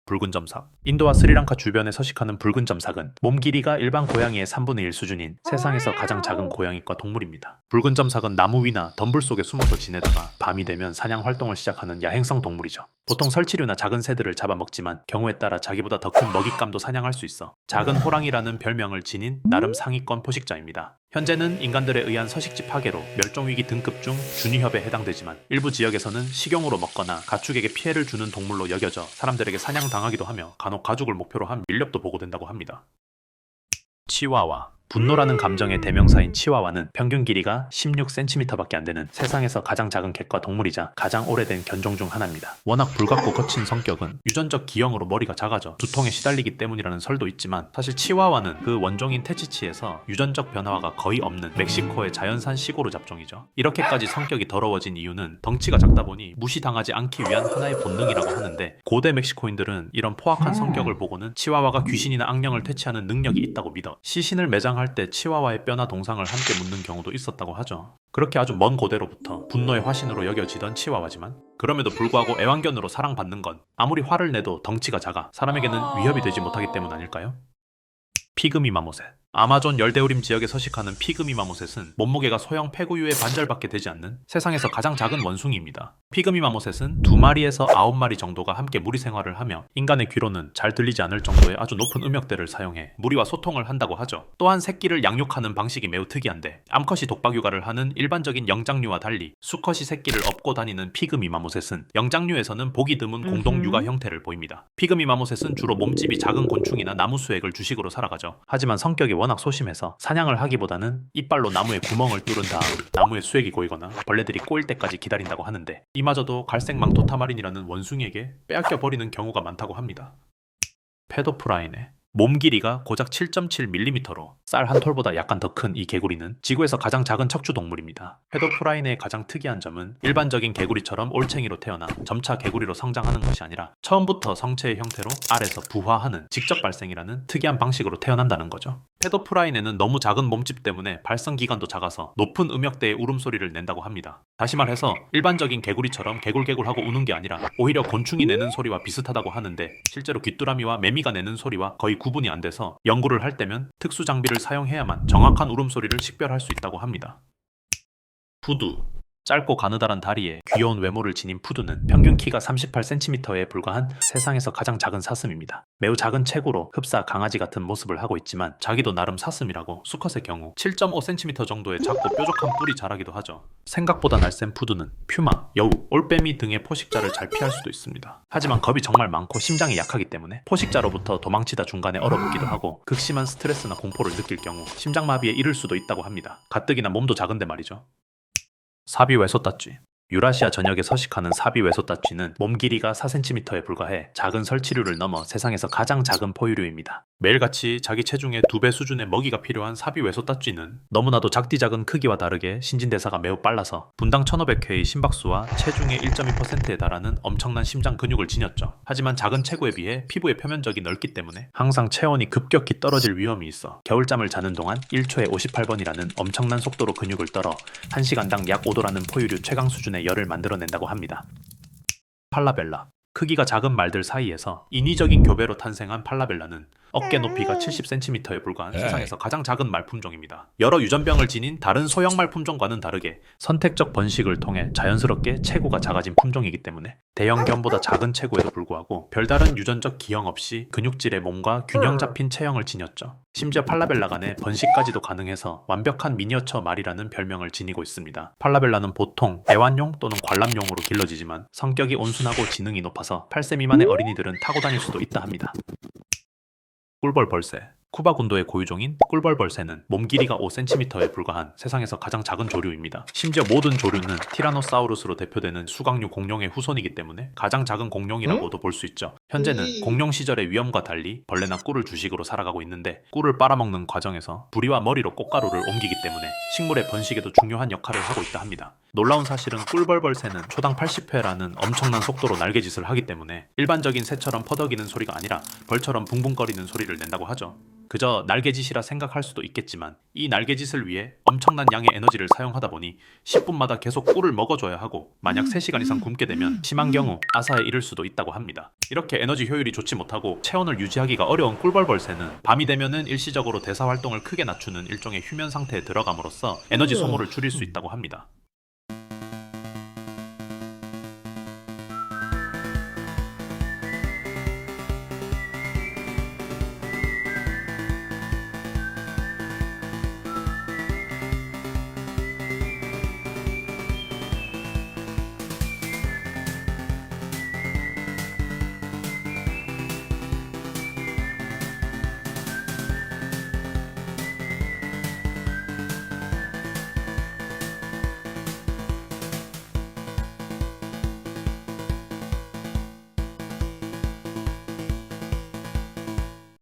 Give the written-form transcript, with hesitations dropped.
붉은 점삭. 인도와 스리랑카 주변에 서식하는 붉은 점삭은 몸 길이가 일반 고양이의 3분의 1 수준인 세상에서 가장 작은 고양이과 동물입니다. 붉은 점삭은 나무 위나 덤불 속에 숨어서 지내다가 밤이 되면 사냥 활동을 시작하는 야행성 동물이죠. 보통 설치류나 작은 새들을 잡아먹지만 경우에 따라 자기보다 더 큰 먹잇감도 사냥할 수 있어 작은 호랑이라는 별명을 지닌 나름 상위권 포식자입니다. 현재는 인간들에 의한 서식지 파괴로 멸종위기 등급 중 준위협에 해당되지만 일부 지역에서는 식용으로 먹거나 가축에게 피해를 주는 동물로 여겨져 사람들에게 사냥당하기도 하며 간혹 가축을 목표로 한 밀렵도 보고된다고 합니다. 치와와. 분노라는 감정의 대명사인 치와와는 평균 길이가 16cm밖에 안 되는 세상에서 가장 작은 객과 동물이자 가장 오래된 견종 중 하나입니다. 워낙 불같고 거친 성격은 유전적 기형으로 머리가 작아져 두통에 시달리기 때문이라는 설도 있지만 사실 치와와는 그 원종인 테치치에서 유전적 변화가 거의 없는 멕시코의 자연산 시고르 잡종이죠. 이렇게까지 성격이 더러워진 이유는 덩치가 작다 보니 무시당하지 않기 위한 하나의 본능이라고 하는데 고대 멕시코인들은 이런 포악한 성격을 보고는 치와와가 귀신이나 악령을 퇴치하는 능력이 있다고 믿어 시신을 매장할 때 치와와의 뼈나 동상을 함께 묻는 경우도 있었다고 하죠. 그렇게 아주 먼 고대로부터 분노의 화신으로 여겨지던 치와와지만 그럼에도 불구하고 애완견으로 사랑받는 건 아무리 화를 내도 덩치가 작아 사람에게는 위협이 되지 못하기 때문 아닐까요? 피그미 마모셋. 아마존 열대우림 지역에 서식하는 피그미 마모셋은 몸무게가 소형 페구유의 반절밖에 되지 않는 세상에서 가장 작은 원숭이입니다. 피그미 마모셋은 2마리에서 9마리 정도가 함께 무리 생활을 하며 인간의 귀로는 잘 들리지 않을 정도의 아주 높은 음역대를 사용해 무리와 소통을 한다고 하죠. 또한 새끼를 양육하는 방식이 매우 특이한데 암컷이 독박 육아를 하는 일반적인 영장류와 달리 수컷이 새끼를 업고 다니는 피그미 마모셋은 영장류에서는 보기 드문 공동 육아 형태를 보입니다. 피그미 마모셋은 주로 몸집이 작은 곤충이나 나무 수액을 주식으로 살아가죠. 하지만 성격이 워낙 소심해서 사냥을 하기보다는 이빨로 나무에 구멍을 뚫은 다음 나무에 수액이 고이거나 벌레들이 꼬일 때까지 기다린다고 하는데 이마저도 갈색 망토타마린이라는 원숭이에게 빼앗겨 버리는 경우가 많다고 합니다. 페도프라이네. 몸 길이가 고작 7.7mm로 쌀 한 톨보다 약간 더 큰 이 개구리는 지구에서 가장 작은 척추 동물입니다. 페도프라이네의 가장 특이한 점은 일반적인 개구리처럼 올챙이로 태어나 점차 개구리로 성장하는 것이 아니라 처음부터 성체의 형태로 알에서 부화하는 직접 발생이라는 특이한 방식으로 태어난다는 거죠. 페도프라이네는 너무 작은 몸집 때문에 발성 기관도 작아서 높은 음역대의 울음소리를 낸다고 합니다. 다시 말해서 일반적인 개구리처럼 개굴개굴하고 우는 게 아니라 오히려 곤충이 내는 소리와 비슷하다고 하는데 실제로 귀뚜라미와 매미가 내는 소리와 거의 구분이 안 돼서 연구를 할 때면 특수 장비를 사용해야만 정확한 울음소리를 식별할 수 있다고 합니다. 푸두. 짧고 가느다란 다리에 귀여운 외모를 지닌 푸두는 평균 키가 38cm에 불과한 세상에서 가장 작은 사슴입니다. 매우 작은 체구로 흡사 강아지 같은 모습을 하고 있지만 자기도 나름 사슴이라고 수컷의 경우 7.5cm 정도의 작고 뾰족한 뿔이 자라기도 하죠. 생각보다 날쌘 푸두는 퓨마, 여우, 올빼미 등의 포식자를 잘 피할 수도 있습니다. 하지만 겁이 정말 많고 심장이 약하기 때문에 포식자로부터 도망치다 중간에 얼어붙기도 하고 극심한 스트레스나 공포를 느낄 경우 심장마비에 이를 수도 있다고 합니다. 가뜩이나 몸도 작은데 말이죠. 사비외소따쥐. 유라시아 전역에 서식하는 사비외소따쥐는 몸 길이가 4cm에 불과해 작은 설치류를 넘어 세상에서 가장 작은 포유류입니다. 매일같이 자기 체중의 2배 수준의 먹이가 필요한 사비외소따쥐는 너무나도 작디 작은 크기와 다르게 신진대사가 매우 빨라서 분당 1500회의 심박수와 체중의 1.2%에 달하는 엄청난 심장 근육을 지녔죠. 하지만 작은 체구에 비해 피부의 표면적이 넓기 때문에 항상 체온이 급격히 떨어질 위험이 있어 겨울잠을 자는 동안 1초에 58번이라는 엄청난 속도로 근육을 떨어 1시간당 약 5도라는 포유류 최강 수준의 열을 만들어낸다고 합니다. 팔라벨라. 크기가 작은 말들 사이에서 인위적인 교배로 탄생한 팔라벨라는 어깨 높이가 70cm에 불과한 세상에서 가장 작은 말 품종입니다. 여러 유전병을 지닌 다른 소형 말 품종과는 다르게 선택적 번식을 통해 자연스럽게 체구가 작아진 품종이기 때문에 대형견보다 작은 체구에도 불구하고 별다른 유전적 기형 없이 근육질의 몸과 균형 잡힌 체형을 지녔죠. 심지어 팔라벨라 간에 번식까지도 가능해서 완벽한 미니어처 말이라는 별명을 지니고 있습니다. 팔라벨라는 보통 애완용 또는 관람용으로 길러지지만 성격이 온순하고 지능이 높아서 8세 미만의 어린이들은 타고 다닐 수도 있다 합니다. 꿀벌벌새. 쿠바 군도의 고유종인 꿀벌벌새는 몸 길이가 5cm에 불과한 세상에서 가장 작은 조류입니다. 심지어 모든 조류는 티라노사우루스로 대표되는 수각류 공룡의 후손이기 때문에 가장 작은 공룡이라고도 볼 수 있죠. 현재는 공룡 시절의 위험과 달리 벌레나 꿀을 주식으로 살아가고 있는데 꿀을 빨아먹는 과정에서 부리와 머리로 꽃가루를 옮기기 때문에 식물의 번식에도 중요한 역할을 하고 있다 합니다. 놀라운 사실은 꿀벌벌새는 초당 80회라는 엄청난 속도로 날개짓을 하기 때문에 일반적인 새처럼 퍼덕이는 소리가 아니라 벌처럼 붕붕거리는 소리를 낸다고 하죠. 그저 날개짓이라 생각할 수도 있겠지만 이 날개짓을 위해 엄청난 양의 에너지를 사용하다 보니 10분마다 계속 꿀을 먹어줘야 하고 만약 3시간 이상 굶게 되면 심한 경우 아사에 이를 수도 있다고 합니다. 이렇게 에너지 효율이 좋지 못하고 체온을 유지하기가 어려운 꿀벌벌새는 밤이 되면은 일시적으로 대사 활동을 크게 낮추는 일종의 휴면 상태에 들어감으로써 에너지 소모를 줄일 수 있다고 합니다.